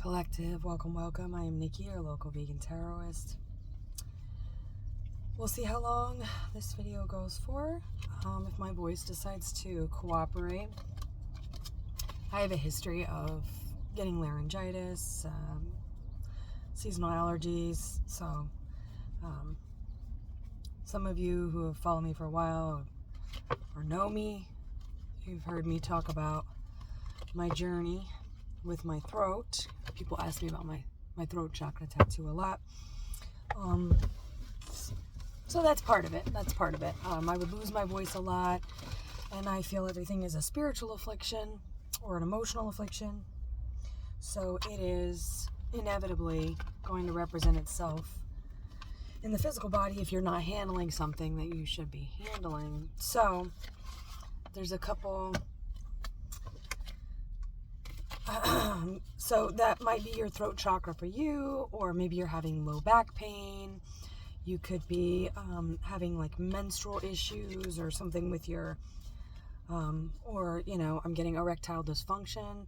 Collective, welcome. I am Nikki, your local vegan tarotist. We'll see how long this video goes for, if my voice decides to cooperate. I have a history of getting laryngitis, seasonal allergies, so some of you who have followed me for a while or know me, you've heard me talk about my journey with my throat. People ask me about my throat chakra tattoo a lot. So that's part of it. I would lose my voice a lot, and I feel everything is a spiritual affliction or an emotional affliction. So it is inevitably going to represent itself in the physical body if you're not handling something that you should be handling. So there's a couple. So that might be your throat chakra for you, or maybe you're having low back pain. You could be having like menstrual issues or something with your, or, I'm getting erectile dysfunction,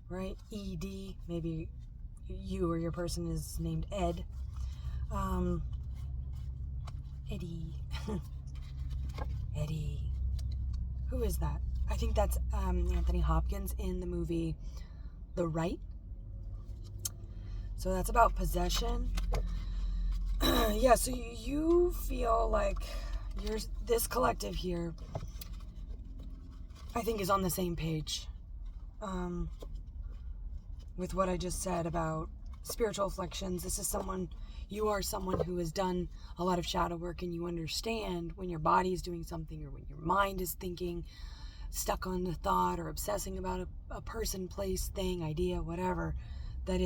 right? ED, maybe you or your person is named Ed. Eddie. Eddie. Who is that? I think that's Anthony Hopkins in the movie The Right. So that's about possession. Yeah, so you feel like this collective here, I think, is on the same page with what I just said about spiritual afflictions. You are someone who has done a lot of shadow work, and you understand when your body is doing something or when your mind is thinking, stuck on the thought or obsessing about a person, place, thing, idea, whatever, that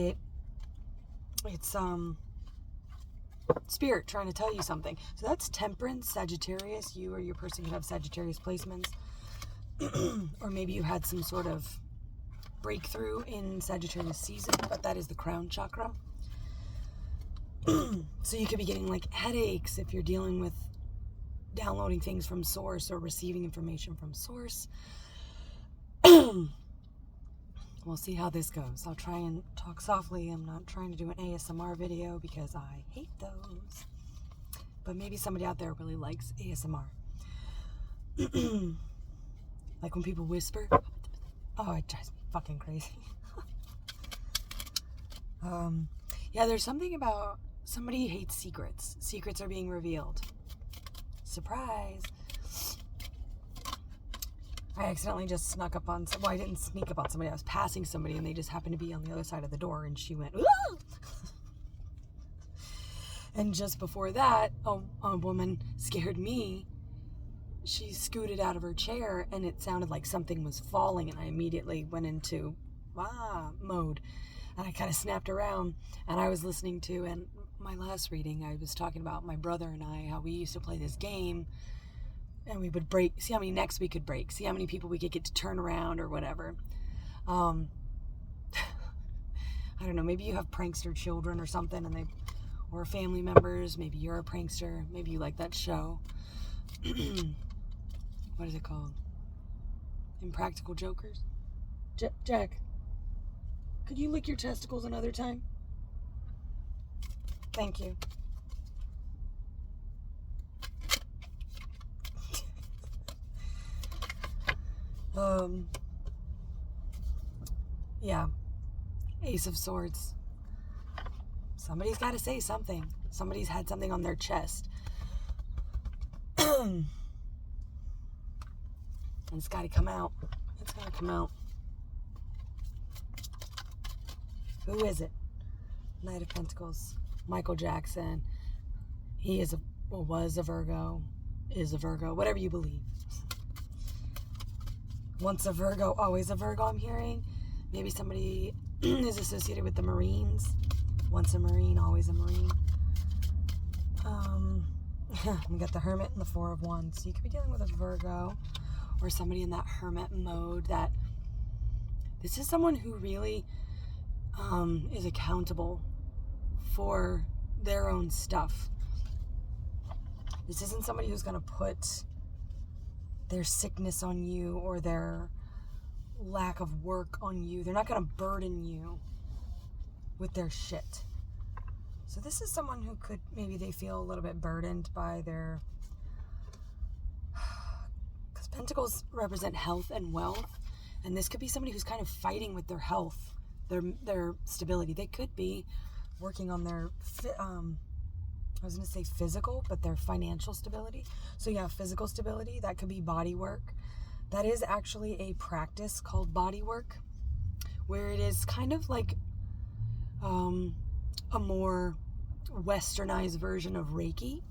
it's spirit trying to tell you something. So that's Temperance, Sagittarius. You or your person could have Sagittarius placements. Or maybe you had some sort of breakthrough in Sagittarius season, but that is the crown chakra. So you could be getting like headaches if you're dealing with downloading things from source or receiving information from source. We'll see how this goes. I'll try and talk softly. I'm not trying to do an ASMR video because I hate those. But maybe somebody out there really likes ASMR. Like when people whisper. Oh, it drives me fucking crazy. Yeah, there's something about somebody hates secrets. Secrets are being revealed. Surprise. I accidentally just snuck up on I didn't sneak up on somebody. I was passing somebody and they just happened to be on the other side of the door, and she went, "Whoa!" And just before that, a woman scared me. She scooted out of her chair and it sounded like something was falling, and I immediately went into mode. And I kind of snapped around, and I was listening to, and my last reading, I was talking about my brother and I, how we used to play this game, and we would see how many necks we could break, see how many people we could get to turn around or whatever. I don't know, maybe you have prankster children or something, or family members, maybe you're a prankster, maybe you like that show. What is it called? Impractical Jokers? Jack, could you lick your testicles another time? Thank you. Yeah. Ace of Swords. Somebody's got to say something. Somebody's had something on their chest. And it's got to come out. It's got to come out. Who is it? Knight of Pentacles. Michael Jackson. He was a Virgo. Is a Virgo. Whatever you believe. Once a Virgo, always a Virgo, I'm hearing. Maybe somebody is associated with the Marines. Once a Marine, always a Marine. We got the Hermit and the Four of Wands. So you could be dealing with a Virgo or somebody in that Hermit mode. That this is someone who really is accountable for their own stuff. This isn't somebody who's going to put their sickness on you or their lack of work on you. They're not going to burden you. with their shit. So this is someone who could, maybe they feel a little bit burdened by their, because Pentacles represent health and wealth, and this could be somebody who's kind of fighting with their health, their stability. They could be working on their, I was going to say physical, but their financial stability. So yeah, physical stability, that could be body work. That is actually a practice called body work, where it is kind of like a more westernized version of Reiki,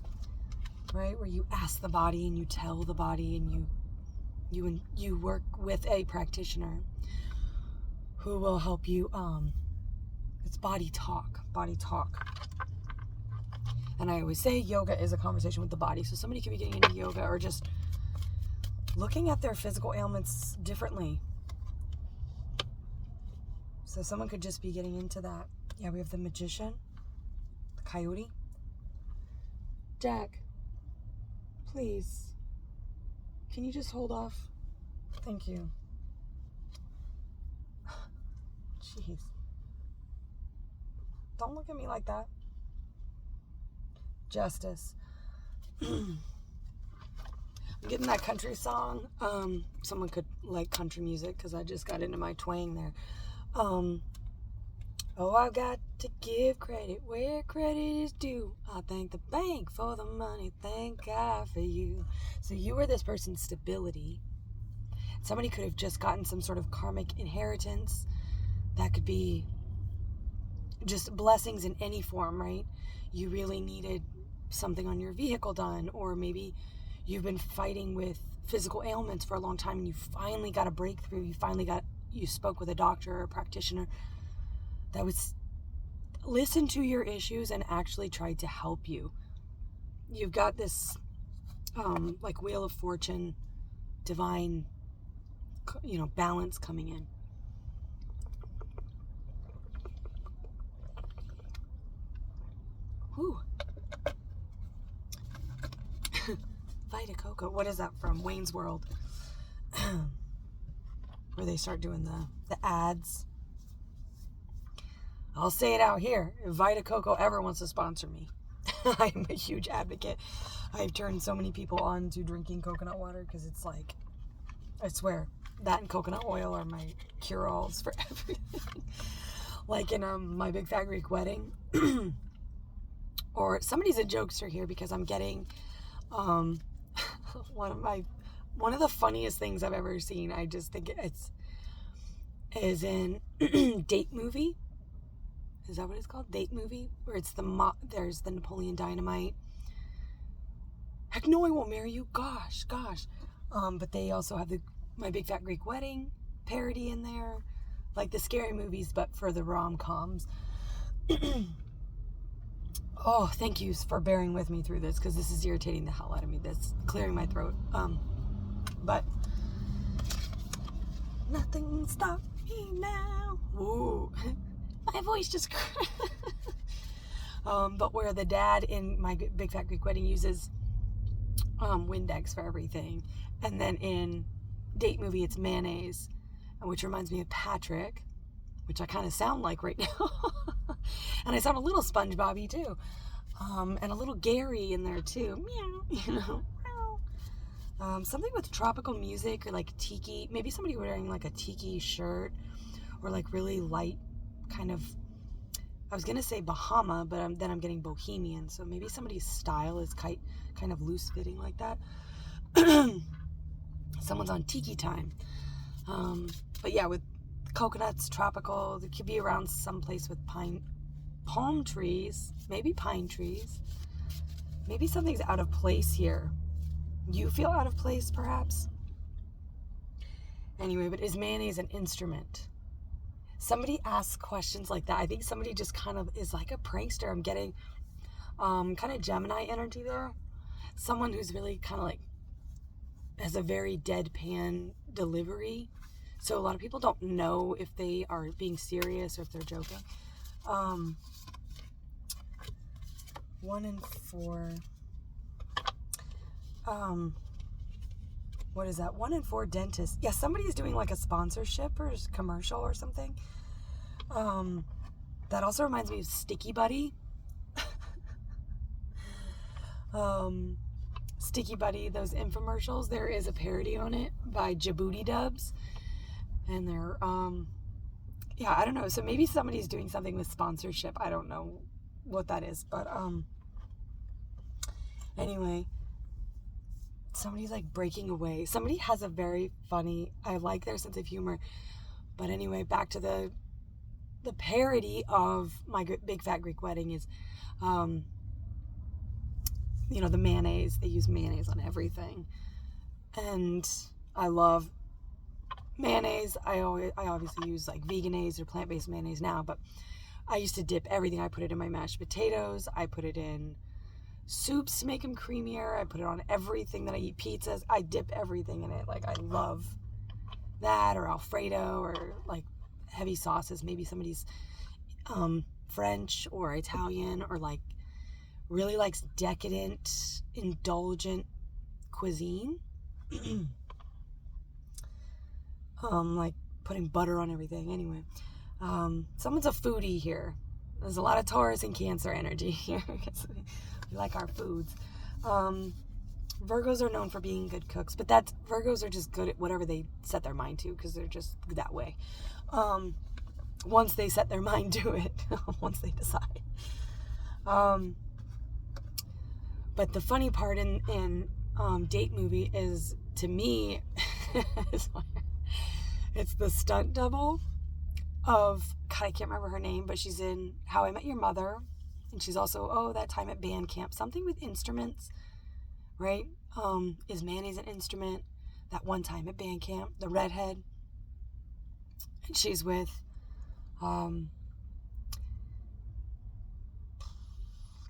right? Where you ask the body and you tell the body, and you work with a practitioner who will help you. It's body talk. And I always say yoga is a conversation with the body. So somebody could be getting into yoga or just looking at their physical ailments differently. So someone could just be getting into that. Yeah, we have the Magician, the Coyote. Jack, please, can you just hold off? Thank you. Jeez. Don't look at me like that. Justice. I'm getting that country song. Someone could like country music because I just got into my twang there. Oh, I've got to give credit where credit is due. I thank the bank for the money. Thank God for you. So you were this person's stability. Somebody could have just gotten some sort of karmic inheritance. That could be just blessings in any form, right? You really needed something on your vehicle done, or maybe you've been fighting with physical ailments for a long time and you finally got a breakthrough. You spoke with a doctor or a practitioner that was listen to your issues and actually tried to help you. You've got this like Wheel of Fortune, divine, balance coming in. Whew. Vita Coco. What is that from? Wayne's World. Where they start doing the ads. I'll say it out here. If Vita Coco ever wants to sponsor me, I'm a huge advocate. I've turned so many people on to drinking coconut water because it's like, I swear, that and coconut oil are my cure-alls for everything. Like in My Big Fat Greek Wedding. Or somebody's a jokester here because I'm getting one of the funniest things I've ever seen. I just think is in Date Movie. Is that what it's called? Date Movie? Where it's there's the Napoleon Dynamite. Heck no, I won't marry you. Gosh. But they also have the My Big Fat Greek Wedding parody in there. Like the scary movies, but for the rom-coms. Oh, thank you for bearing with me through this, because this is irritating the hell out of me. This clearing my throat. But nothing stop me now. Ooh, my voice just. But where the dad in My Big Fat Greek Wedding uses Windex for everything, and then in Date Movie it's mayonnaise, which reminds me of Patrick, which I kind of sound like right now. And I sound a little SpongeBob-y too. And a little Gary in there too. Meow, something with tropical music or like tiki. Maybe somebody wearing like a tiki shirt or like really light kind of, I was going to say Bahama, but then I'm getting bohemian. So maybe somebody's style is kind of loose fitting like that. Someone's on tiki time. But yeah, with coconuts, tropical. They could be around someplace with palm trees, maybe pine trees. Maybe something's out of place here. You feel out of place, perhaps? Anyway, but is mayonnaise an instrument? Somebody asks questions like that. I think somebody just kind of is like a prankster. I'm getting kind of Gemini energy there. Someone who's really kind of like has a very deadpan delivery. So a lot of people don't know if they are being serious or if they're joking. 1 in 4. What is that? 1 in 4 dentists. Yeah, somebody is doing like a sponsorship or commercial or something. That also reminds me of Sticky Buddy. Sticky Buddy, those infomercials, there is a parody on it by Djibouti Dubs. And they're, yeah, I don't know. So maybe somebody's doing something with sponsorship. I don't know what that is. But, anyway, somebody's like breaking away. Somebody has a very funny, I like their sense of humor. But anyway, back to the parody of My Big Fat Greek Wedding is, you know, the mayonnaise. They use mayonnaise on everything. And I love mayonnaise. I obviously use like Vegenaise or plant-based mayonnaise now, but I used to dip everything. I put it in my mashed potatoes. I put it in soups to make them creamier. I put it on everything that I eat. Pizzas. I dip everything in it. Like, I love that, or Alfredo, or like heavy sauces. Maybe somebody's French or Italian, or like really likes decadent, indulgent cuisine. Like putting butter on everything. Anyway, someone's a foodie here. There's a lot of Taurus and Cancer energy here. We like our foods. Virgos are known for being good cooks, but Virgos are just good at whatever they set their mind to, because they're just that way. Once they set their mind to it, once they decide. But the funny part in Date Movie is, to me, it's the stunt double of, God, I can't remember her name, but she's in How I Met Your Mother, and she's also, that time at band camp, something with instruments, right? Is mayonnaise an instrument? That one time at band camp, the redhead, and she's with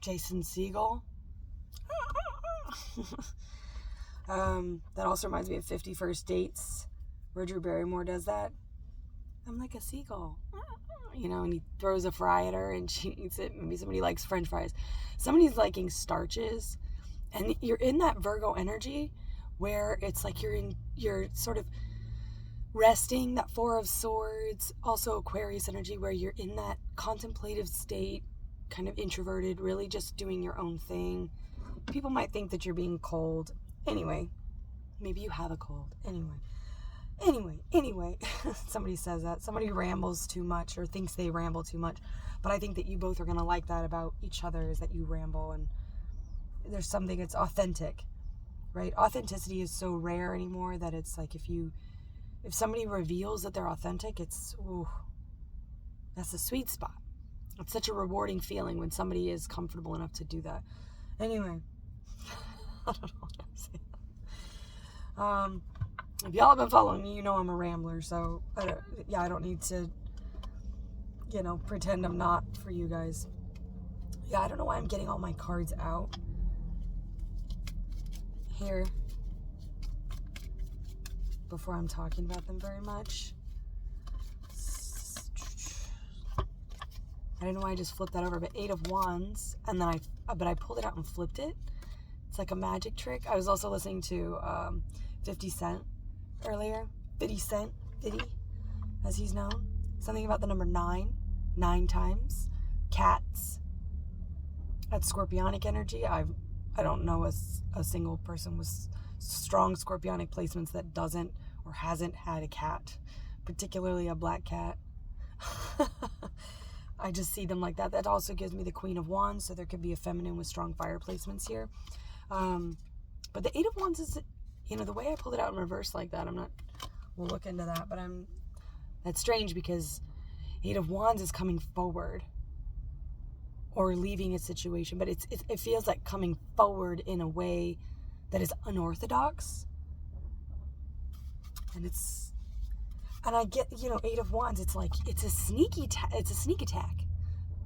Jason Segel. That also reminds me of 50 First Dates, where Drew Barrymore does that. I'm like a seagull, you know, and he throws a fry at her and she eats it. Maybe somebody likes French fries. Somebody's liking starches, and you're in that Virgo energy where it's like you're sort of resting, that Four of Swords, also Aquarius energy, where you're in that contemplative state, kind of introverted, really just doing your own thing. People might think that you're being cold. Anyway, maybe you have a cold. Anyway, somebody says that. Somebody rambles too much or thinks they ramble too much. But I think that you both are going to like that about each other, is that you ramble and there's something that's authentic, right? Authenticity is so rare anymore that it's like if somebody reveals that they're authentic, that's the sweet spot. It's such a rewarding feeling when somebody is comfortable enough to do that. Anyway, I don't know what I'm saying. If y'all have been following me, you know I'm a rambler, so I don't need to, pretend I'm not for you guys. Yeah, I don't know why I'm getting all my cards out here before I'm talking about them very much. I don't know why I just flipped that over, but 8 of Wands, and then I pulled it out and flipped it. It's like a magic trick. I was also listening to 50 Cent earlier. 50 Cent, as he's known. Something about the number 9 times. Cats. That's Scorpionic energy. I don't know a single person with strong Scorpionic placements that doesn't or hasn't had a cat, particularly a black cat. I just see them like that. That also gives me the Queen of Wands, so there could be a feminine with strong fire placements here. But the 8 of Wands is, the way I pulled it out in reverse like that, we'll look into that, but that's strange because 8 of Wands is coming forward or leaving a situation, but it feels like coming forward in a way that is unorthodox. And I get, 8 of Wands, it's like, it's a sneak attack,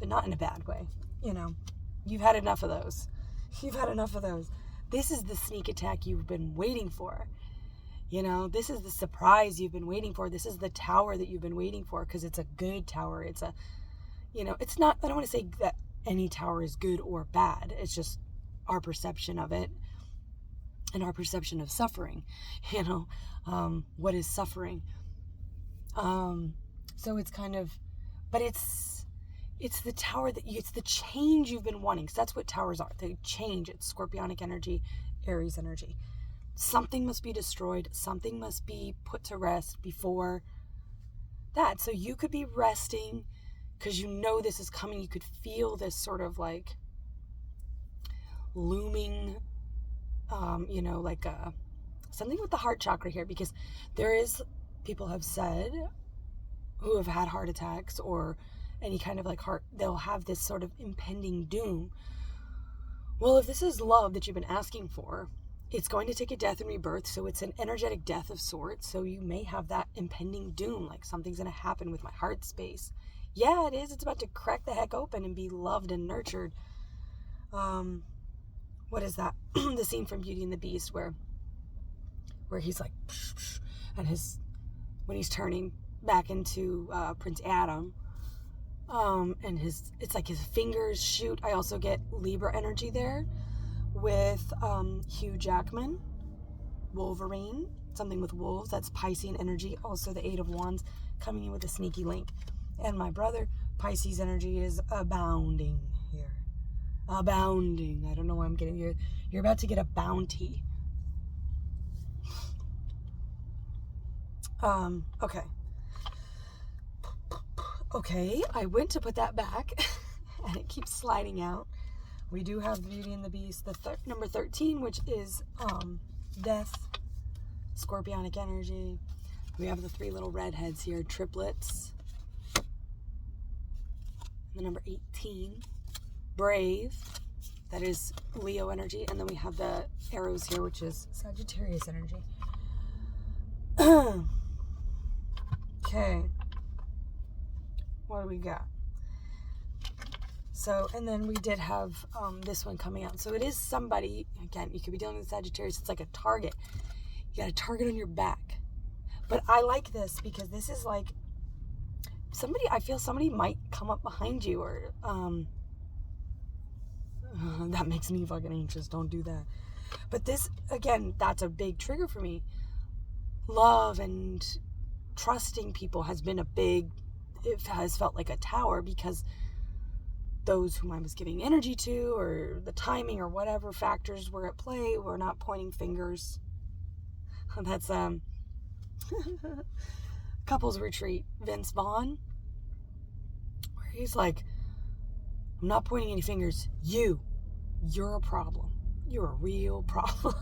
but not in a bad way. You've had enough of those. This is the sneak attack you've been waiting for. This is the surprise you've been waiting for. This is the tower that you've been waiting for, because it's a good tower. It's it's not, I don't want to say that any tower is good or bad. It's just our perception of it and our perception of suffering. What is suffering? So it's kind of, but it's it's the tower it's the change you've been wanting. So that's what towers are. They change. It's scorpionic energy, Aries energy. Something must be destroyed. Something must be put to rest before that. So you could be resting because you know this is coming. You could feel this sort of like looming, like something with the heart chakra here, because there is, people have said, who have had heart attacks or any kind of like heart, they'll have this sort of impending doom. Well, if this is love that you've been asking for, it's going to take a death and rebirth, so it's an energetic death of sorts. So you may have that impending doom, like something's going to happen with my heart space. Yeah, it is. It's about to crack the heck open and be loved and nurtured. What is that? The scene from Beauty and the Beast where he's like, and when he's turning back into Prince Adam, and it's like his fingers shoot. I also get Libra energy there with Hugh Jackman, Wolverine, something with wolves. That's Piscean energy. Also the Eight of Wands coming in with a sneaky link. And my brother, Pisces energy is abounding here. Abounding. I don't know why I'm getting here. You're about to get a bounty. Okay, I went to put that back and it keeps sliding out. We do have Beauty and the Beast, number 13, which is death, scorpionic energy. We have the 3 little redheads here, triplets. The number 18, brave, that is Leo energy. And then we have the arrows here, which is Sagittarius energy. Okay. What do we got? So, and then we did have this one coming out. So it is somebody, again, you could be dealing with Sagittarius. It's like a target. You got a target on your back. But I like this because this is like I feel somebody might come up behind you, or that makes me fucking anxious. Don't do that. But this, again, that's a big trigger for me. Love and trusting people has been it has felt like a tower, because those whom I was giving energy to, or the timing or whatever factors were at play, were not pointing fingers. That's couples retreat, Vince Vaughn, where he's like, I'm not pointing any fingers. You're a problem. You're a real problem.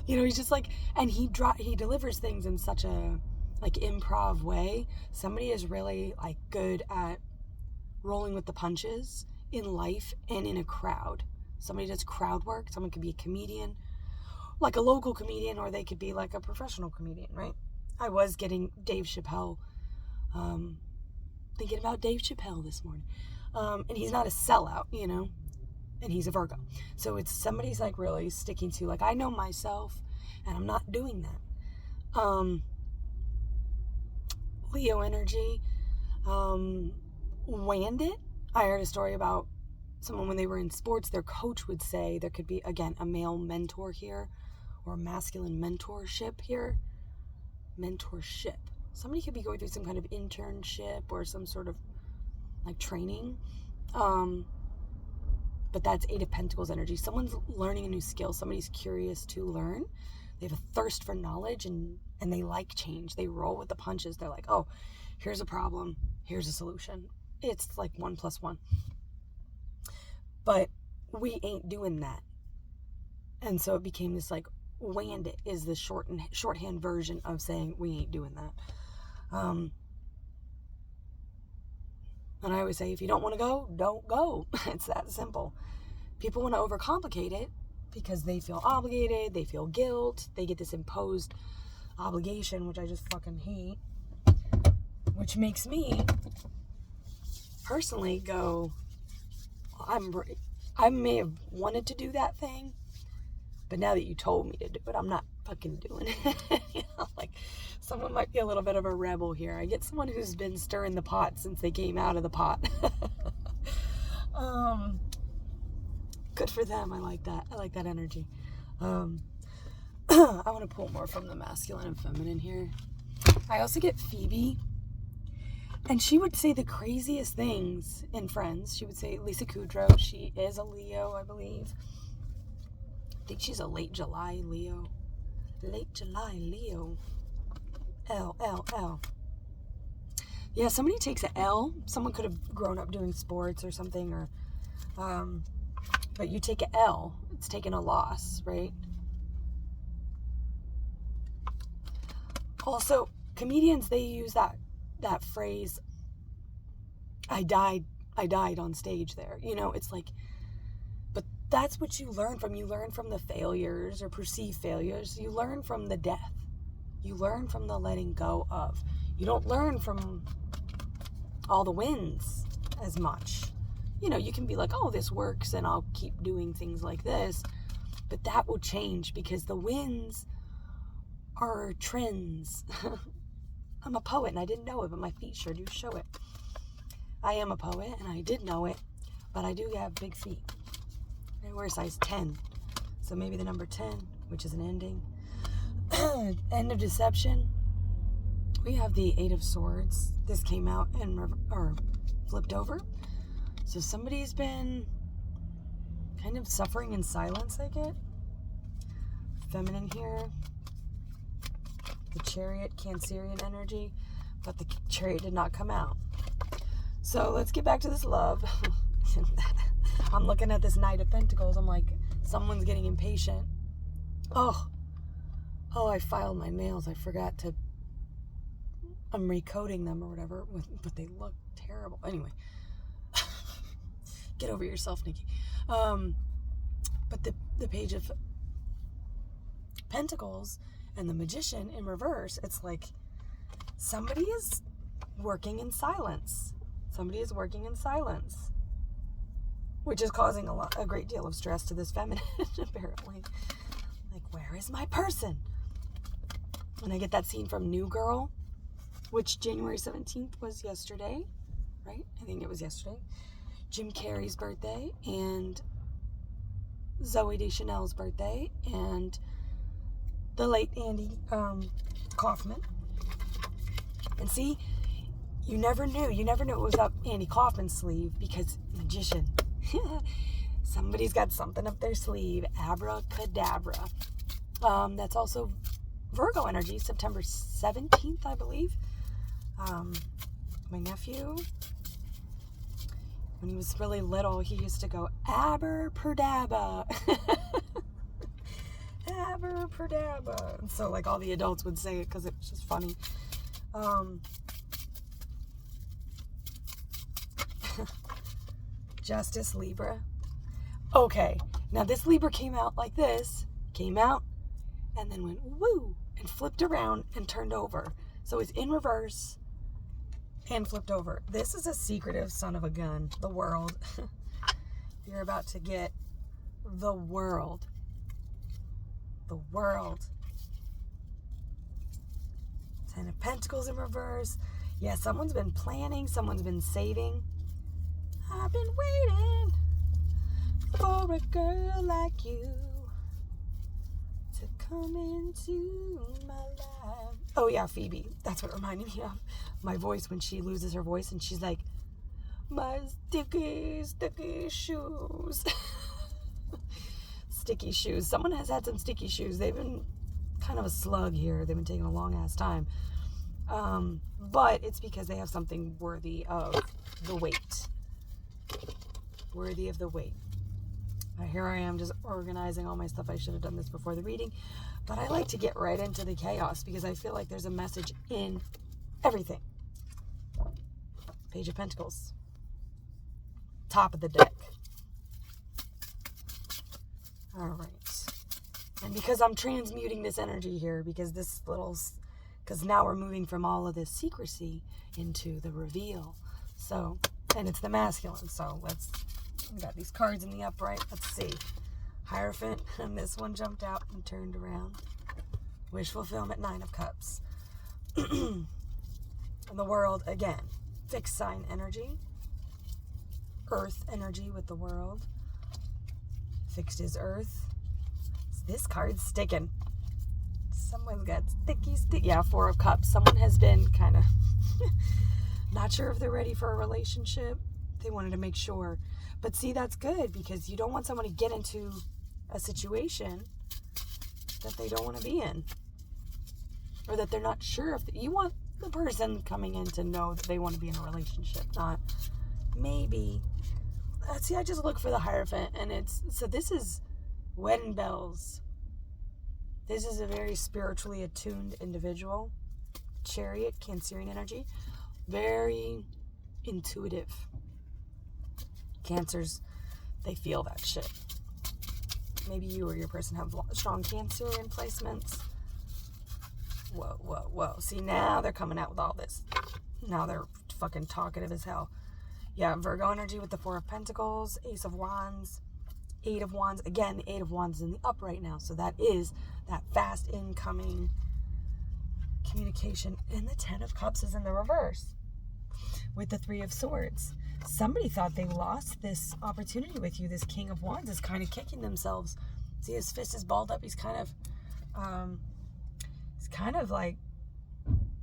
He's just like, and he delivers things in such a like improv way. Somebody is really like good at rolling with the punches in life and in a crowd. Somebody does crowd work. Someone could be a comedian, like a local comedian, or they could be like a professional comedian, right? I was getting Dave Chappelle, thinking about Dave Chappelle this morning. And he's not a sellout, and he's a Virgo. So it's somebody's like really sticking to, like, I know myself and I'm not doing that. Leo energy, wanned it. I heard a story about someone when they were in sports, their coach would say there could be, again, a male mentor here, or a masculine mentorship here. Mentorship. Somebody could be going through some kind of internship or some sort of like training. But that's Eight of Pentacles energy. Someone's learning a new skill. Somebody's curious to learn. They have a thirst for knowledge, and they like change. They roll with the punches. They're like, oh, here's a problem. Here's a solution. It's like 1 + 1. But we ain't doing that. And so it became this like, wanned it is the shorthand version of saying we ain't doing that. And I always say, if you don't want to go, don't go. It's that simple. People want to overcomplicate it because they feel obligated, they feel guilt, they get this imposed obligation, which I just fucking hate, which makes me personally go, I may have wanted to do that thing, but now that you told me to do it, I'm not fucking doing it. Like, someone might be a little bit of a rebel here. I get someone who's been stirring the pot since they came out of the pot. Good for them. I like that. I like that energy. I want to pull more from the masculine and feminine here. I also get Phoebe, And she would say the craziest things in Friends. She would say, Lisa Kudrow, she is a Leo, I believe. I think she's a late July Leo. Late July Leo. L. Yeah, somebody takes an L. Someone could have grown up doing sports or something, or, but you take an L. It's taking a loss, right? Also, comedians, they use that phrase, I died on stage there. You know, it's like, but that's what you learn from. You learn from the failures or perceived failures. You learn from the death. You learn from the letting go of. You don't learn from all the wins as much. You know, you can be like, oh, this works and I'll keep doing things like this. But that will change because the wins are trends. I'm a poet and I didn't know it, but my feet sure do show it. I am a poet and I did know it, but I do have big feet. I wear size 10. So maybe the number 10, which is an ending. End of Deception. We have the Eight of Swords. This came out and flipped over. So somebody's been kind of suffering in silence, I get. Feminine here. The Chariot, Cancerian energy, but the Chariot did not come out. So let's get back to this love. I'm looking at this Knight of Pentacles. I'm like, someone's getting impatient. Oh, I filed my nails. I forgot to. I'm recoding them or whatever, but they look terrible. Anyway, get over yourself, Nikki. But the Page of Pentacles and the Magician in reverse, it's like somebody is working in silence. Somebody is working in silence, which is causing a great deal of stress to this feminine, apparently. Like, where is my person? And I get that scene from New Girl, which January 17th was yesterday, right? I think it was yesterday. Jim Carrey's birthday and Zooey Deschanel's birthday and the late Andy Kaufman. And see, you never knew it was up Andy Kaufman's sleeve because Magician. Somebody's got something up their sleeve. Abracadabra. That's also Virgo energy, September 17th, I believe. My nephew, when he was really little, he used to go, Abracadabra. Abracadabra. And so, like, all the adults would say it because it was just funny. Justice, Libra. Okay, now this Libra came out like this. Came out and then went woo and flipped around and turned over. So it's in reverse and flipped over. This is a secretive son of a gun. The World. You're about to get the World. The World. Ten of Pentacles in reverse. Yeah, someone's been planning. Someone's been saving. I've been waiting for a girl like you to come into my life. Oh yeah, Phoebe. That's what it reminded me of. My voice when she loses her voice and she's like, my sticky shoes. Sticky shoes. Someone has had some sticky shoes. They've been kind of a slug here. They've been taking a long ass time. But it's because they have something worthy of the weight. Worthy of the weight. Here I am just organizing all my stuff. I should have done this before the reading. But I like to get right into the chaos because I feel like there's a message in everything. Page of Pentacles. Top of the deck. Alright. And because I'm transmuting this energy here, because now we're moving from all of this secrecy into the reveal. So, and it's the masculine. So we got these cards in the upright. Let's see. Hierophant, and this one jumped out and turned around. Wish fulfillment, Nine of Cups. The World, again. Fixed sign energy. Earth energy with the World. Fixed is Earth. This card's sticking. Someone's got sticky. Yeah, Four of Cups. Someone has been kind of Not sure if they're ready for a relationship. They wanted to make sure. But see, that's good, because you don't want someone to get into a situation that they don't want to be in, or that they're not sure if you want the person coming in to know that they want to be in a relationship, not maybe. See, I just look for the Hierophant, and so this is wedding bells. This is a very spiritually attuned individual. Chariot, Cancerian energy, very intuitive. Cancers, they feel that shit. Maybe you or your person have strong Cancerian placements. Whoa, whoa, whoa. See, now they're coming out with all this. Now they're fucking talkative as hell. Yeah, Virgo energy with the Four of Pentacles, Ace of Wands, Eight of Wands. Again, the Eight of Wands is in the up right now. So that is that fast incoming communication. And the Ten of Cups is in the reverse with the Three of Swords. Somebody thought they lost this opportunity with you. This King of Wands is kind of kicking themselves. See, his fist is balled up. He's kind of like,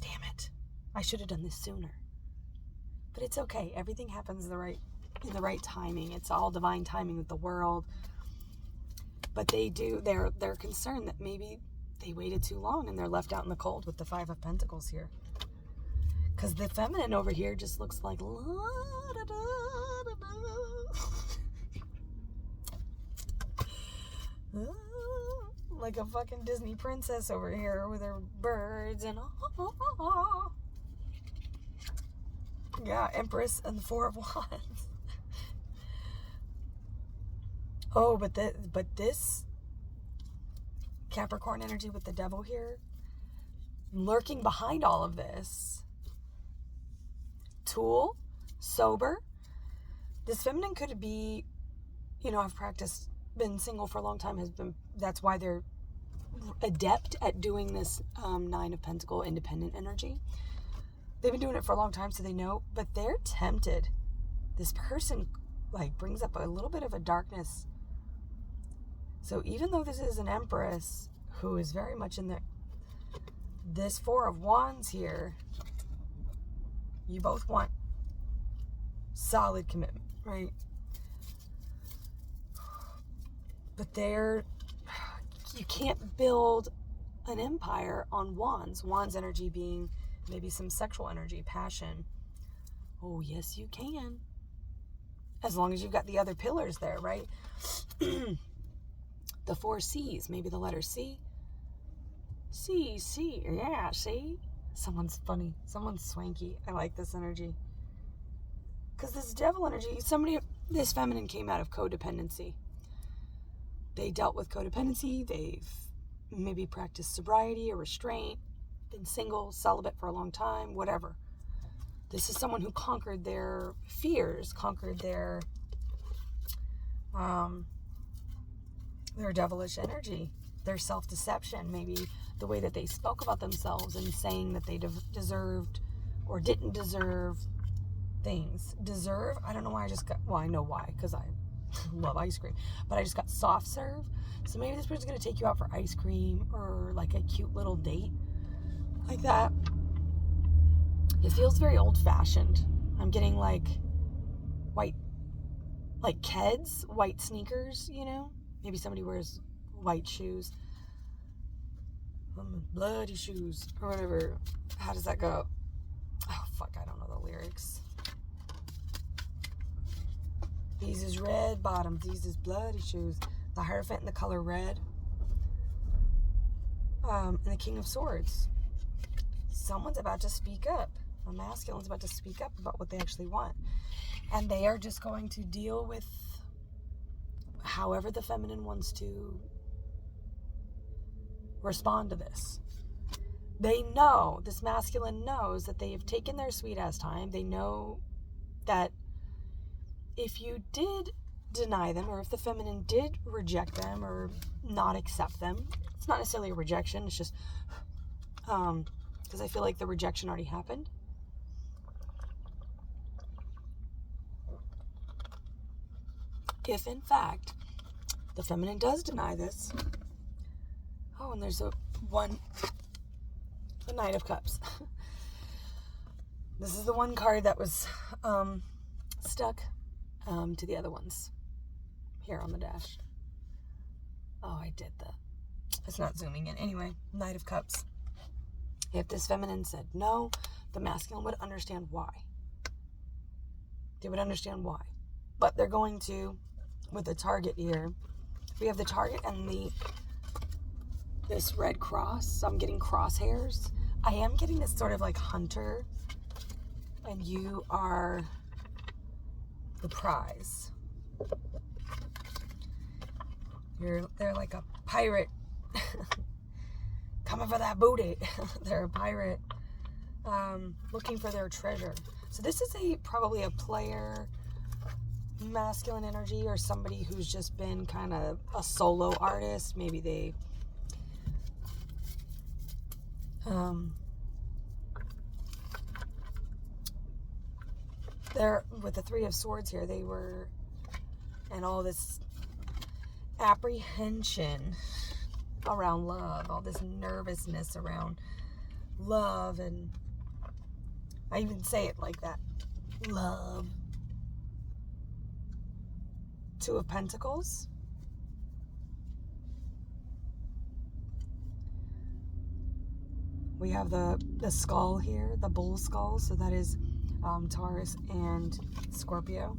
damn it, I should have done this sooner. But it's okay. Everything happens in the right timing. It's all divine timing with the world. But they're concerned that maybe they waited too long and they're left out in the cold with the Five of Pentacles here. Because the feminine over here just looks like like a fucking Disney princess over here with her birds and yeah, Empress and the Four of Wands. Oh, but this Capricorn energy with the Devil here, lurking behind all of this. Tool, sober. This feminine could be, I've been single for a long time, that's why they're adept at doing this Nine of Pentacles independent energy. They've been doing it for a long time, so they know, but they're tempted. This person brings up a little bit of a darkness. So even though this is an Empress who is very much in this Four of Wands here, you both want solid commitment, right? But you can't build an empire on wands. Wands energy being maybe some sexual energy, passion. Oh, yes, you can. As long as you've got the other pillars there, right? The 4 C's, maybe the letter C. C, yeah, see? Someone's funny. Someone's swanky. I like this energy. Because this Devil energy, this feminine came out of codependency. They dealt with codependency. They've maybe practiced sobriety or restraint, been single, celibate for a long time, whatever. This is someone who conquered their fears, conquered their devilish energy, their self-deception, maybe the way that they spoke about themselves and saying that they deserved or didn't deserve things. Deserve? I don't know why I know why, because I love ice cream, but I just got soft serve. So maybe this person's going to take you out for ice cream or like a cute little date like that. It feels very old-fashioned. I'm getting white, Keds, white sneakers, Maybe somebody wears white shoes. Bloody shoes, or whatever. How does that go? Oh, fuck, I don't know the lyrics. These is red bottoms. These is bloody shoes. The Hierophant in the color red. And the King of Swords. Someone's about to speak up. A masculine's about to speak up about what they actually want. And they are just going to deal with however the feminine wants to respond to this. They know, this masculine knows that they have taken their sweet ass time. They know that if you did deny them, or if the feminine did reject them or not accept them, it's not necessarily a rejection, it's just because I feel like the rejection already happened. If in fact the feminine does deny this, and there's the Knight of Cups. This is the one card that was stuck to the other ones here on the dash. Oh, I did that. It's not zooming in. Anyway, Knight of Cups. If this feminine said no, the masculine would understand why. They would understand why. But they're going to, with the target here, we have the target and this red cross. So I'm getting crosshairs. I am getting this sort of like hunter, and you are the prize. They're like a pirate coming for that booty. They're a pirate looking for their treasure. So this is probably a player masculine energy, or somebody who's just been kind of a solo artist. Maybe they they're with the Three of Swords here. They were, and all this apprehension around love, all this nervousness around love, and I even say it like that, love. Two of Pentacles. We have the skull here, the bull skull, so that is Taurus and Scorpio.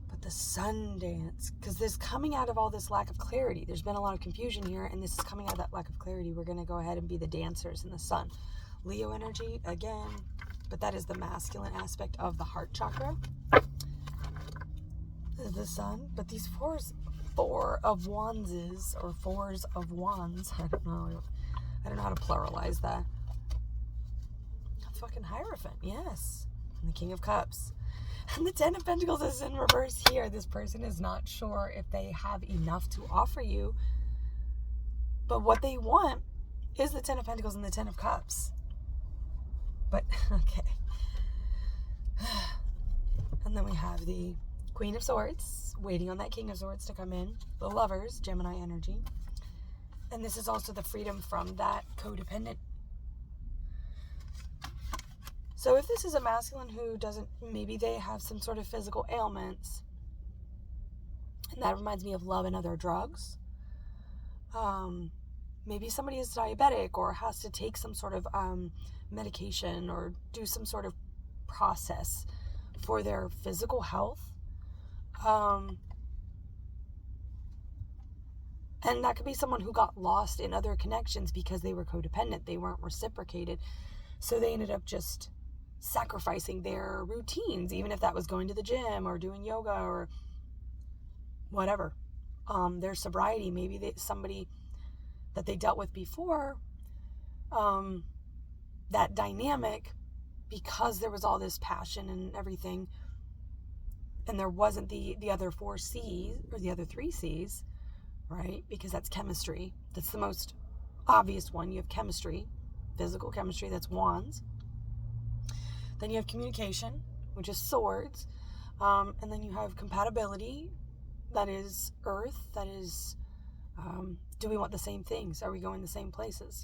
But the sun dance, because this coming out of all this lack of clarity, there's been a lot of confusion here, and this is coming out of that lack of clarity. We're going to go ahead and be the dancers in the sun. Leo energy, again, but that is the masculine aspect of the heart chakra. The sun, but these four of wands, or fours of wands, I don't know how to pluralize that. A fucking Hierophant, yes. And the King of Cups. And the Ten of Pentacles is in reverse here. This person is not sure if they have enough to offer you, but what they want is the Ten of Pentacles and the Ten of Cups. But, okay. And then we have the Queen of Swords, waiting on that King of Swords to come in. The Lovers, Gemini energy. And this is also the freedom from that codependent. So if this is a masculine who doesn't, maybe they have some sort of physical ailments. And that reminds me of love and other drugs. Maybe somebody is diabetic or has to take some sort of medication or do some sort of process for their physical health. And that could be someone who got lost in other connections because they were codependent. They weren't reciprocated. So they ended up just sacrificing their routines, even if that was going to the gym or doing yoga or whatever. Their sobriety, maybe somebody that they dealt with before, that dynamic, because there was all this passion and everything, and there wasn't the other 4 C's or the other 3 C's, right? Because that's chemistry. That's the most obvious one. You have chemistry, physical chemistry, that's wands. Then you have communication, which is swords. And then you have compatibility, that is earth, that is, do we want the same things? Are we going the same places,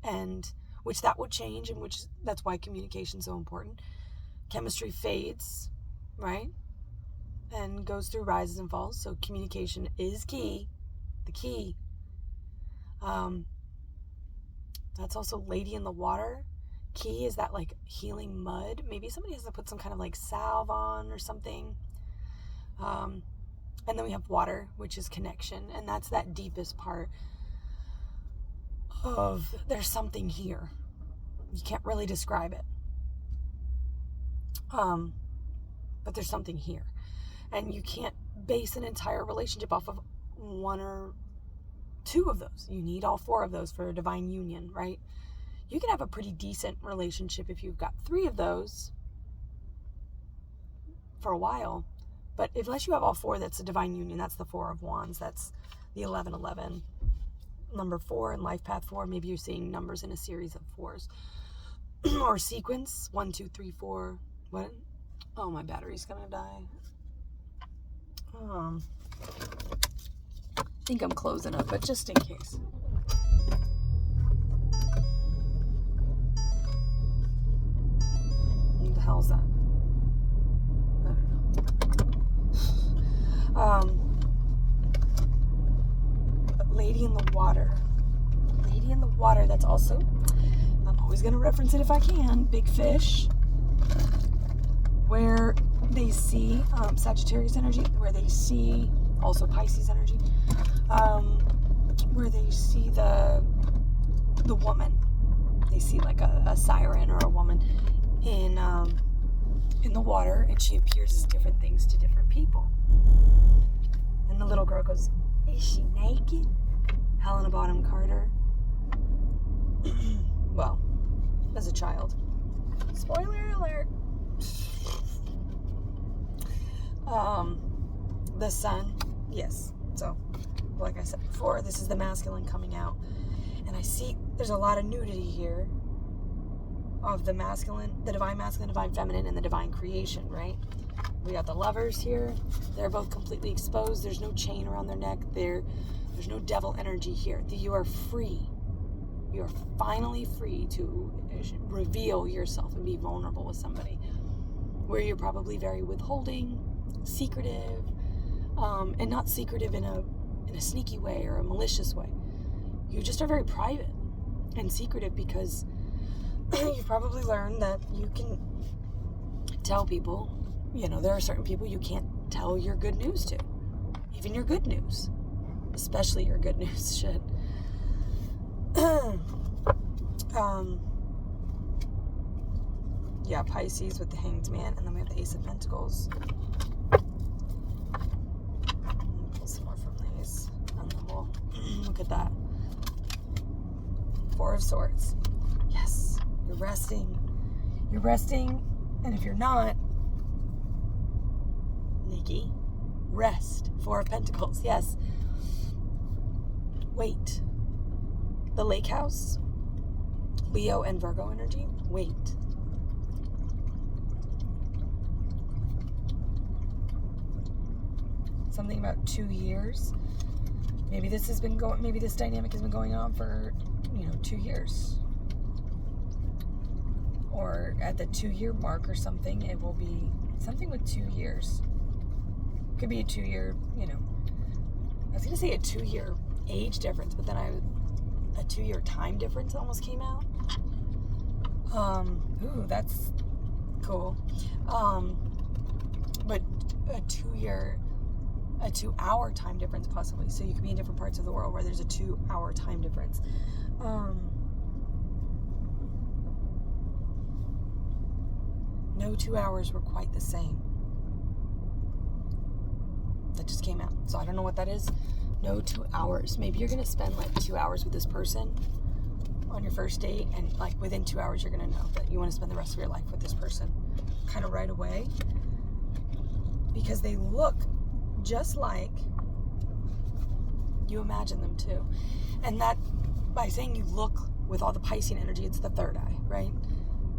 And which that would change, and that's why communication is so important. Chemistry fades, right? And goes through rises and falls. So communication is key. The key. That's also Lady in the Water. Key is that like healing mud. Maybe somebody has to put some kind of like salve on or something. And then we have water, which is connection. And that's that deepest part of there's something here. You can't really describe it. But there's something here. And you can't base an entire relationship off of 1 or 2 of those. You need all 4 of those for a divine union, right? You can have a pretty decent relationship if you've got 3 of those for a while. But unless you have all 4, that's a divine union. That's the 4 of wands. That's the 1111. Number 4 and life path 4. Maybe you're seeing numbers in a series of 4s. Or sequence. 1, 2, 3, 4. What? Oh, my battery's gonna die. I think I'm closing up, but just in case. hell's that? I don't know. Lady in the Water. Lady in the Water, that's also, I'm always going to reference it if I can, Big Fish, where they see Sagittarius energy, where they see also Pisces energy, where they see the woman. They see like a siren or a woman in the water, and she appears as different things to different people. And the little girl goes, "Is she naked?" Helena Bonham Carter. Well, as a child. Spoiler alert. The sun. Yes. So, like I said before, this is the masculine coming out. And I see there's a lot of nudity here of the masculine, the divine masculine, divine feminine, and the divine creation, right? We got the lovers here. They're both completely exposed. There's no chain around their neck. There's no devil energy here. You are free. You are finally free to reveal yourself and be vulnerable with somebody. Where you're probably very withholding, secretive, and not secretive in a sneaky way or a malicious way. You just are very private and secretive because you've probably learned that you can tell people, there are certain people you can't tell your good news to. Even your good news. Especially your good news shit. Yeah, Pisces with the Hanged Man, and then we have the Ace of Pentacles. Pull some more from these, and then we'll look at that. Four of Swords. Yes, you're resting. You're resting, and if you're not, Nikki, rest. Four of Pentacles. Yes. Wait. The Lake House, Leo and Virgo energy. Wait. Something about 2 years. Maybe this dynamic has been going on for, 2 years. Or at the 2-year mark or something, it will be something with 2 years. Could be a 2-year, I was going to say a 2-year age difference, but then a 2-year time difference almost came out. Ooh, that's cool. But a 2-hour time difference possibly. So you could be in different parts of the world where there's a 2-hour time difference. No 2 hours were quite the same. That just came out. So I don't know what that is. No 2 hours. Maybe you're going to spend like 2 hours with this person on your first date, and like within 2 hours you're going to know that you want to spend the rest of your life with this person kind of right away, because they look just like you imagine them to. And that, by saying you look with all the Piscean energy, it's the third eye, right?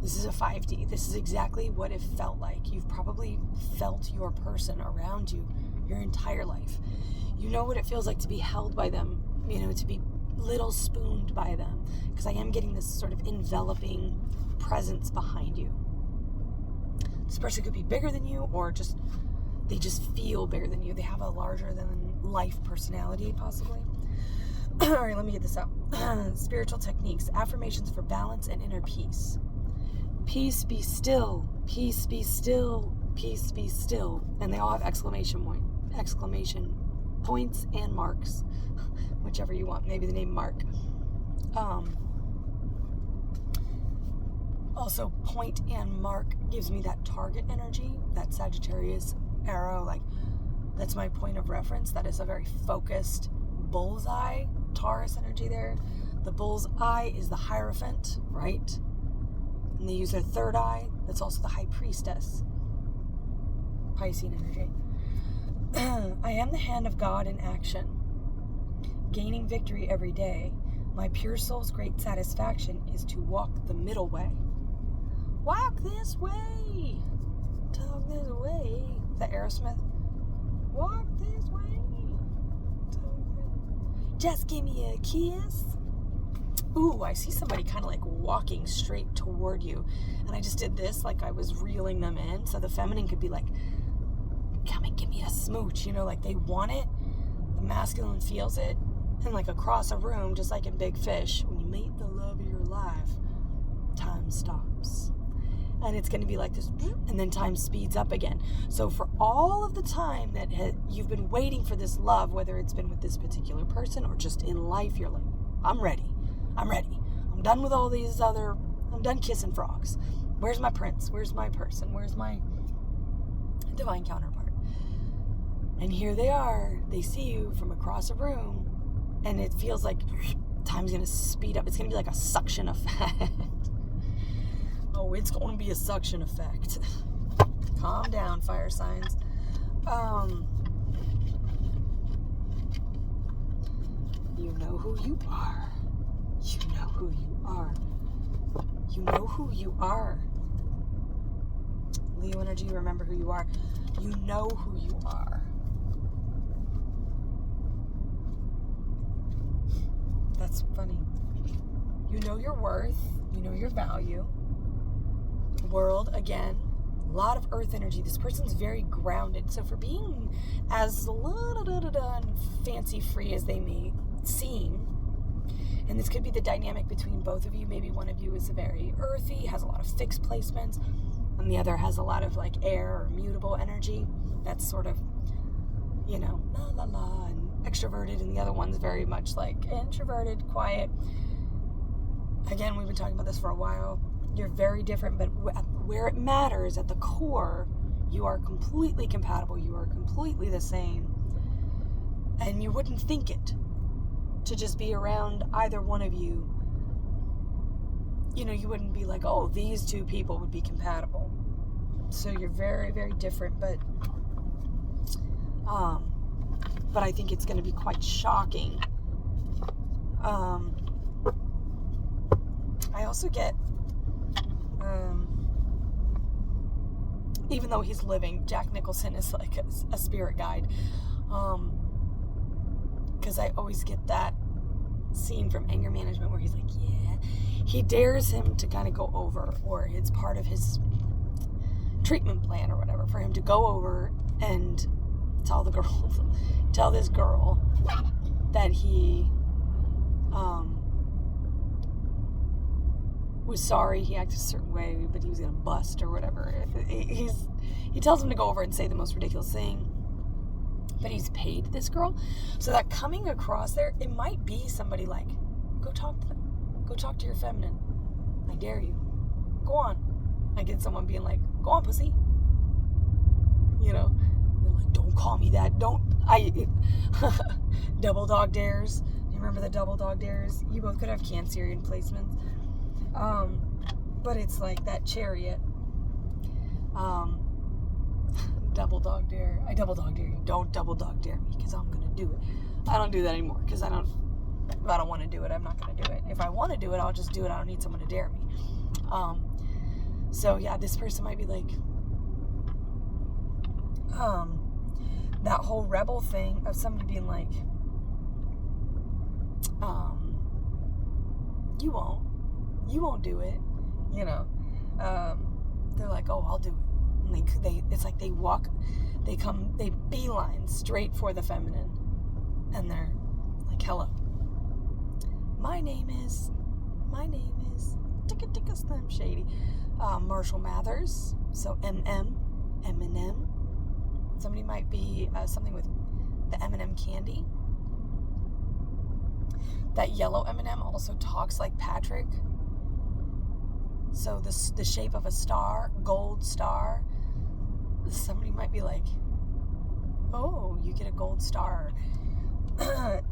This is a 5D. This is exactly what it felt like. You've probably felt your person around you your entire life. You know what it feels like to be held by them, to be little spooned by them. Because I am getting this sort of enveloping presence behind you. This person could be bigger than you, or they just feel bigger than you. They have a larger than life personality, possibly. All right, let me get this out. Spiritual techniques, affirmations for balance and inner peace. Peace be still, peace be still, peace be still. And they all have exclamation points and marks, whichever you want. Maybe the name Mark. Also, point and mark gives me that target energy, that Sagittarius arrow. Like, that's my point of reference. That is a very focused bullseye Taurus energy there. The bullseye is the Hierophant, right? And they use their third eye. That's also the High Priestess. Piscean energy. I am the hand of God in action, gaining victory every day. My pure soul's great satisfaction is to walk the middle way. Walk this way. Talk this way. The Aerosmith. Walk this way. Just give me a kiss. ooh, I see somebody kind of like walking straight toward you. And I just did this, like I was reeling them in. So the feminine could be like, come and give me a smooch, like they want it. The masculine feels it. And like across a room, just like in Big Fish, when you meet the love of your life, time stops. And it's going to be like this, and then time speeds up again. So for all of the time that you've been waiting for this love, whether it's been with this particular person or just in life, you're like, I'm ready. I'm done with all these I'm done kissing frogs. Where's my prince? Where's my person? Where's my divine counterpart? And here they are. They see you from across a room, and it feels like time's going to speed up. It's going to be like a suction effect. Oh, it's going to be a suction effect. Calm down, fire signs. You know who you are. You know who you are. You know who you are. Leo energy, remember who you are. You know who you are. That's funny. You know your worth. You know your value. World, again, a lot of earth energy. This person's very grounded. So for being as fancy free as they may seem, and this could be the dynamic between both of you. Maybe one of you is very earthy, has a lot of fixed placements, and the other has a lot of like air or mutable energy. That's sort of, la la la and extroverted, and the other one's very much like introverted, quiet. Again, we've been talking about this for a while. You're very different, but where it matters, at the core, you are completely compatible. You are completely the same. And you wouldn't think it to just be around either one of you. You wouldn't be like, oh, these two people would be compatible. So you're very, very different, but I think it's going to be quite shocking. I also get, even though he's living, Jack Nicholson is like a spirit guide. Because I always get that scene from Anger Management where he's like, yeah. He dares him to kind of go over, or it's part of his treatment plan or whatever, for him to go over and tell this girl that he was sorry he acted a certain way, but he was gonna bust or whatever. He tells him to go over and say the most ridiculous thing, but he's paid this girl. So that coming across there, it might be somebody like, go talk to them. Go talk to your feminine. I dare you. Go on. I get someone being like, go on, pussy. They're like, don't call me that. Double dog dares. Do you remember the double dog dares? You both could have Cancerian placements. But it's like that chariot. Double dog dare. I double dog dare you. Don't double dog dare me, because I'm gonna do it. I don't do that anymore, because if I don't want to do it, I'm not gonna do it. If I want to do it, I'll just do it. I don't need someone to dare me. So yeah, this person might be like, that whole rebel thing of somebody being like, you won't do it, they're like, oh, I'll do it. And it's like they beeline straight for the feminine, and they're like, hello, my name is Ticka Slim Shady, Marshall Mathers, so Eminem. Somebody might be something with the M&M candy. That yellow M&M also talks like Patrick. So the shape of a star, gold star. Somebody might be like, oh, you get a gold star.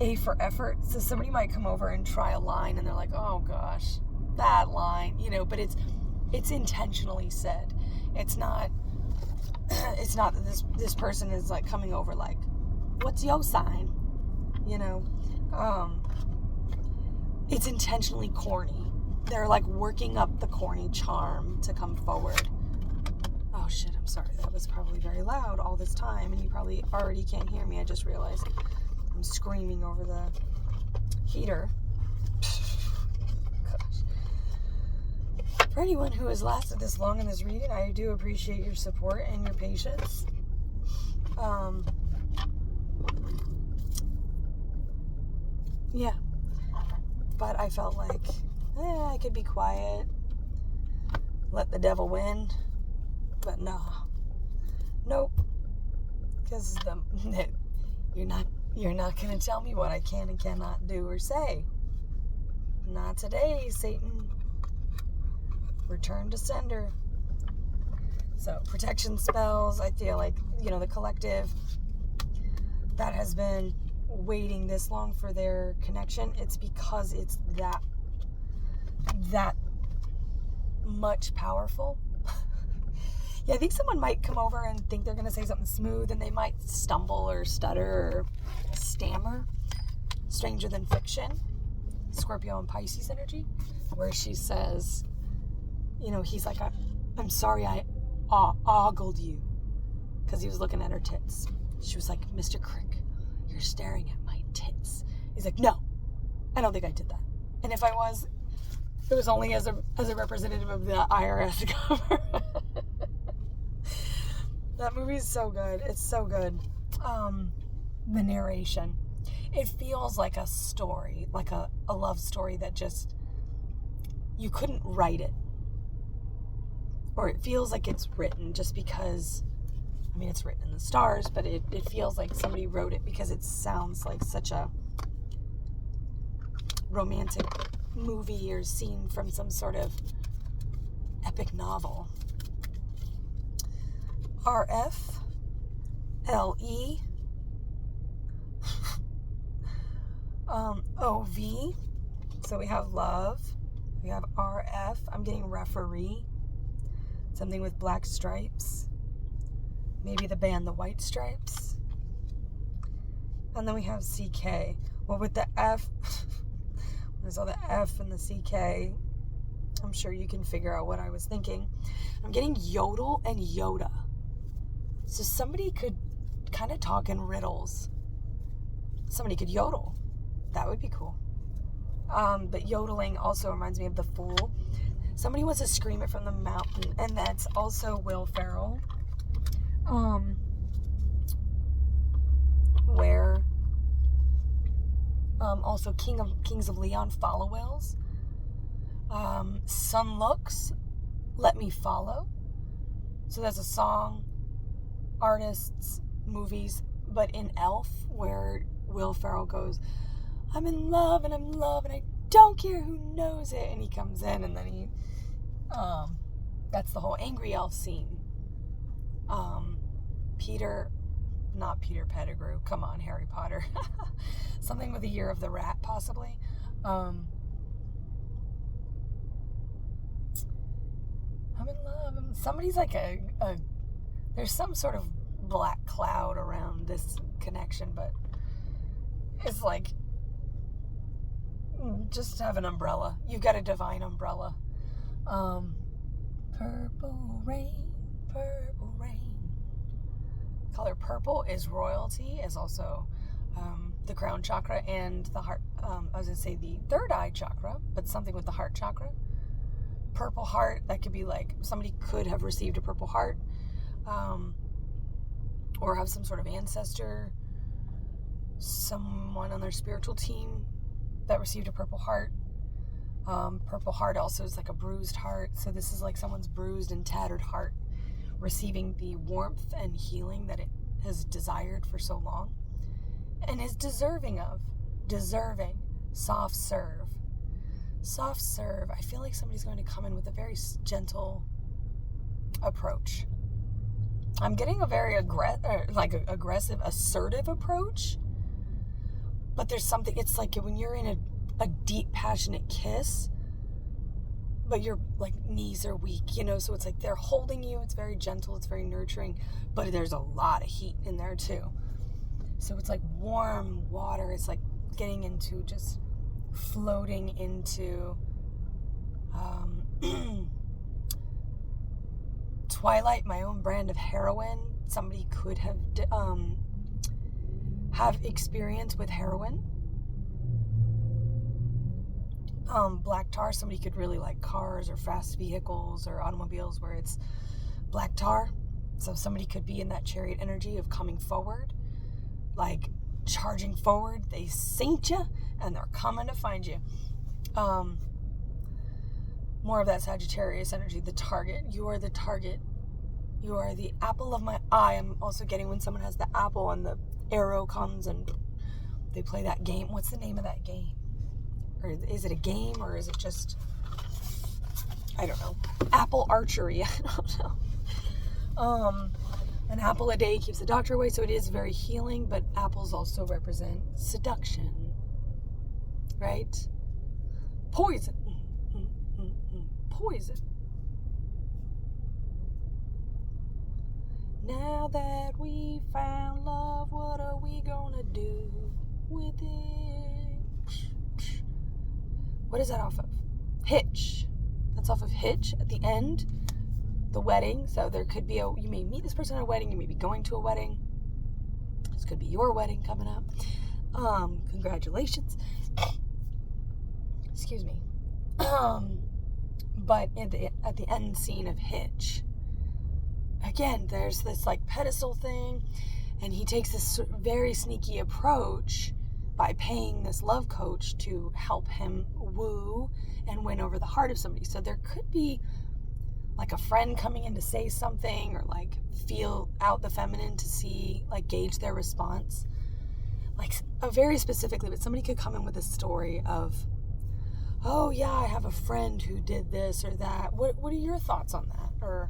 A for effort. So somebody might come over and try a line, and they're like, oh gosh, that line, but it's intentionally said. It's not that this person is like coming over like, what's your sign? It's intentionally corny. They're like working up the corny charm to come forward. Oh shit, I'm sorry. That was probably very loud all this time, and you probably already can't hear me. I just realized I'm screaming over the heater. For anyone who has lasted this long in this reading, I do appreciate your support and your patience. Yeah. But I felt like, I could be quiet, let the devil win. But no. Nope. Because you're not going to tell me what I can and cannot do or say. Not today, Satan. Return to sender. So, protection spells, I feel like, the collective that has been waiting this long for their connection, it's because it's that much powerful. Yeah, I think someone might come over and think they're going to say something smooth, and they might stumble or stutter or stammer. Stranger Than Fiction, Scorpio and Pisces energy, where she says, he's like, I'm sorry I ogled you, because he was looking at her tits. She was like, Mr. Crick, you're staring at my tits. He's like, no, I don't think I did that. And if I was, it was only as a representative of the IRS government. That movie is so good. It's so good. The narration. It feels like a story, like a love story that just, you couldn't write it. Or it feels like it's written just because, it's written in the stars, but it feels like somebody wrote it because it sounds like such a romantic movie or scene from some sort of epic novel. RF, LE, OV. So we have love. We have RF. I'm getting referee. Something with black stripes. Maybe the band The White Stripes. And then we have CK. Well, with the F, there's all the F and the CK. I'm sure you can figure out what I was thinking. I'm getting yodel and Yoda. So somebody could kind of talk in riddles. Somebody could yodel. That would be cool. But yodeling also reminds me of The Fool. Somebody wants to scream it from the mountain, and that's also Will Ferrell. Where also Kings of Leon, Follow Wills. Sun Looks, Let Me Follow. So that's a song, artists, movies, but in Elf, where Will Ferrell goes, I'm in love and I don't care who knows it, and he comes in and then he that's the whole angry elf scene. Not Peter Pettigrew, come on, Harry Potter. Something with the Year of the Rat, possibly. I'm in love. Somebody's like there's some sort of black cloud around this connection, but it's like, just have an umbrella. You've got a divine umbrella. Purple rain, purple rain. Color purple is royalty, is also the crown chakra and the heart. I was going to say the third eye chakra, but something with the heart chakra. Purple heart, that could be like somebody could have received a purple heart, or have some sort of ancestor, someone on their spiritual team that received a purple heart. Purple heart also is like a bruised heart. So this is like someone's bruised and tattered heart receiving the warmth and healing that it has desired for so long and is deserving. Soft serve. I feel like somebody's going to come in with a very gentle approach. I'm getting a very aggressive, assertive approach. But there's something, it's like when you're in a deep, passionate kiss, but your knees are weak, so it's like they're holding you. It's very gentle, it's very nurturing, but there's a lot of heat in there too. So it's like warm water. It's like getting into just floating into Twilight, my own brand of heroin. Somebody could have experience with heroin. Black tar, somebody could really like cars or fast vehicles or automobiles where it's black tar. So somebody could be in that chariot energy of coming forward, like charging forward. They saint you and they're coming to find you. More of that Sagittarius energy, the target. You are the target. You are the apple of my eye. I'm also getting when someone has the apple and the arrow comes and they play that game. What's the name of that game? Or is it a game or is it just, I don't know, apple archery? I don't know. An apple a day keeps the doctor away, so it is very healing, but apples also represent seduction, right? Poison. Poison. Now that we found love, what are we gonna do with it? What is that off of? Hitch. That's off of Hitch at the end. The wedding. So there could be you may meet this person at a wedding. You may be going to a wedding. This could be your wedding coming up. Congratulations. Excuse me. But at the end scene of Hitch, again, there's this like pedestal thing, and he takes this very sneaky approach by paying this love coach to help him woo and win over the heart of somebody. So there could be like a friend coming in to say something or like feel out the feminine to see, like gauge their response. Like very specifically, but somebody could come in with a story of, oh yeah, I have a friend who did this or that. What are your thoughts on that? Or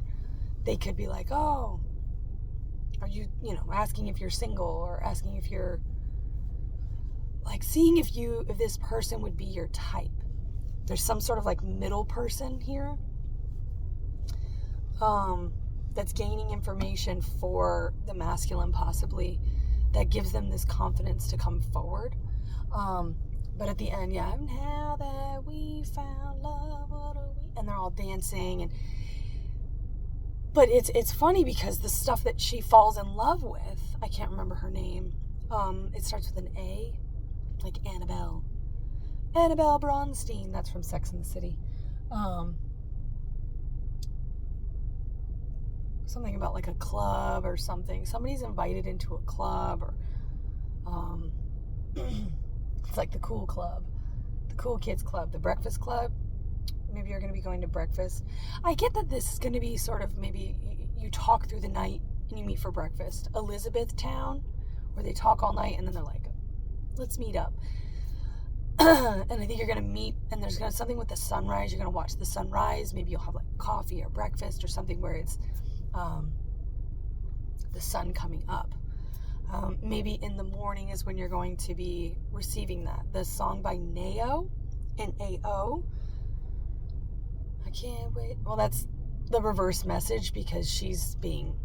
they could be like, oh, are you, asking if you're single or asking if you're, like seeing if this person would be your type. There's some sort of like middle person here that's gaining information for the masculine possibly that gives them this confidence to come forward. But at the end, yeah, now that we found love, what are we? And they're all dancing but it's funny because the stuff that she falls in love with, I can't remember her name. It starts with an A, like Annabelle Bronstein. That's from Sex and the City. Something about like a club or something. Somebody's invited into a club or it's like the cool club, the cool kids club, the breakfast club. Maybe you're going to be going to breakfast. I get that this is going to be sort of maybe you talk through the night and you meet for breakfast. Elizabethtown, where they talk all night and then they're like, let's meet up. And I think you're going to meet and there's going to something with the sunrise. You're going to watch the sunrise. Maybe you'll have like coffee or breakfast or something where it's the sun coming up. Maybe in the morning is when you're going to be receiving that. The song by Nao, N-A-O. I can't wait. Well, that's the reverse message because she's being,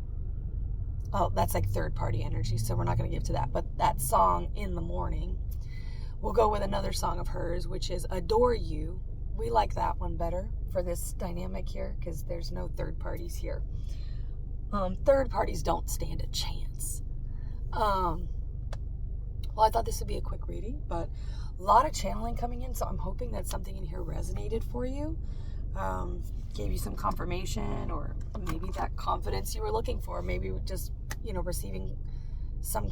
that's like third party energy. So we're not going to give to that. But that song in the morning, we'll go with another song of hers, which is Adore You. We like that one better for this dynamic here because there's no third parties here. Third parties don't stand a chance. Well, I thought this would be a quick reading, but a lot of channeling coming in, so I'm hoping that something in here resonated for you, gave you some confirmation, or maybe that confidence you were looking for. Maybe just, receiving some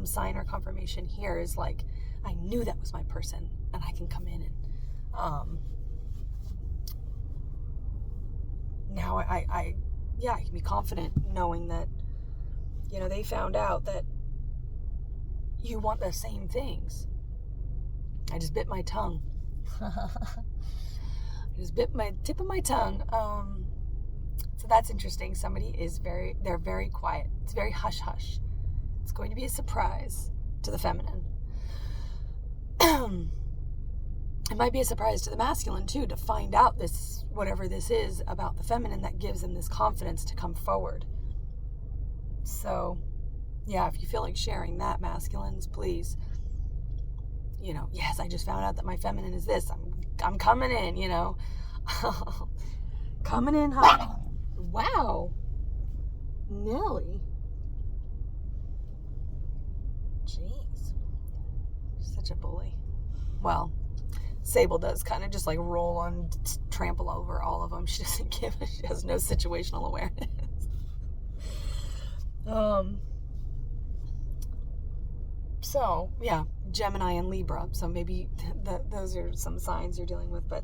sign or confirmation here is like, I knew that was my person, and I can come in and now I can be confident knowing that, they found out that you want the same things. I just bit my tongue. I just bit my tip of my tongue. So that's interesting. Somebody they're very quiet. It's very hush hush. It's going to be a surprise to the feminine. It might be a surprise to the masculine too, to find out this, whatever this is about the feminine that gives them this confidence to come forward. So, yeah, if you feel like sharing that, masculines, please, yes, I just found out that my feminine is this. I'm coming in, coming in hot. Wow. Nelly. Jeez. Such a bully. Well, Sable does kind of just like roll on, trample over all of them. She doesn't give a, she has no situational awareness. So yeah, Gemini and Libra. So maybe those are some signs you're dealing with, but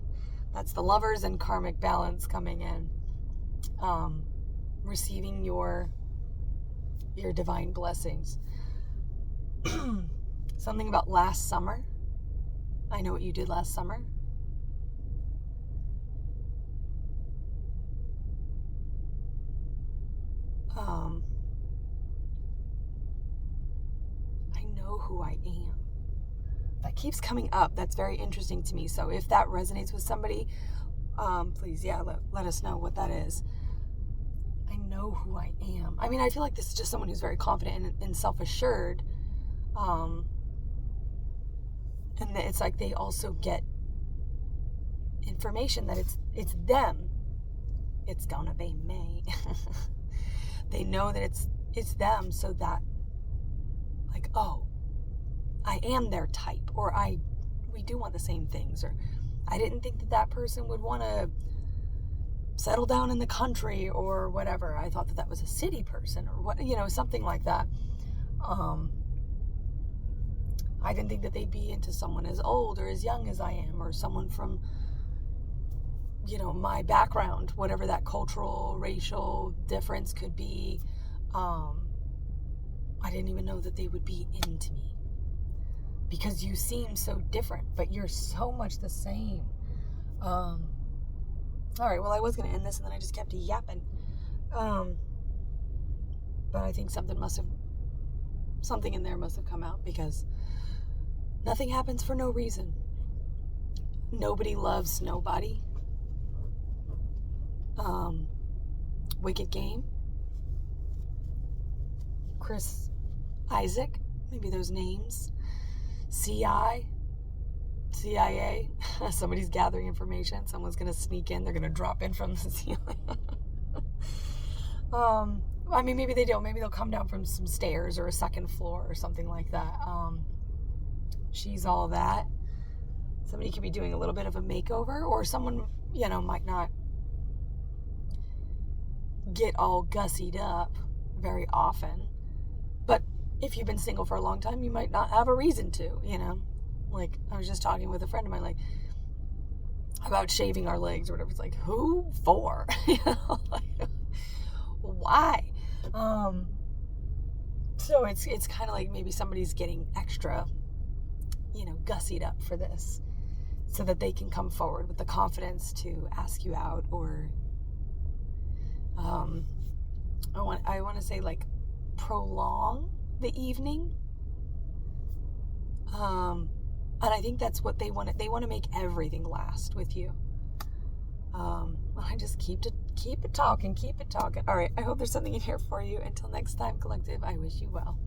that's the Lovers and karmic balance coming in. Receiving your divine blessings. Something about last summer. I know what you did last summer. I know who I am. That keeps coming up. That's very interesting to me. So if that resonates with somebody, please, yeah, let us know what that is. I know who I am. I mean, I feel like this is just someone who's very confident and self-assured. And it's like they also get information that it's them. It's gonna be me. They know that it's them, so that like, oh, I am their type, or we do want the same things, or I didn't think that person would want to settle down in the country or whatever. I thought that was a city person, or what, something like that. I didn't think that they'd be into someone as old or as young as I am, or someone from, my background, whatever that cultural, racial difference could be. I didn't even know that they would be into me, because you seem so different, but you're so much the same. All right, well, I was going to end this, and then I just kept yapping. But I think something in there must have come out, because nothing happens for no reason. Nobody loves nobody. Wicked Game. Chris Isaac. Maybe those names. CIA. Somebody's gathering information. Someone's going to sneak in. They're going to drop in from the ceiling. I mean, maybe they don't. Maybe they'll come down from some stairs or a second floor or something like that. She's all that. Somebody could be doing a little bit of a makeover, or someone, might not get all gussied up very often. But if you've been single for a long time, you might not have a reason to, Like, I was just talking with a friend of mine, like, about shaving our legs or whatever. It's like, who for? Like, why? So it's kind of like maybe somebody's getting extra, gussied up for this, so that they can come forward with the confidence to ask you out, or I want to say, like, prolong the evening. And I think that's what they want. They want to make everything last with you. I just keep it talking. All right. I hope there's something in here for you. Until next time, collective, I wish you well.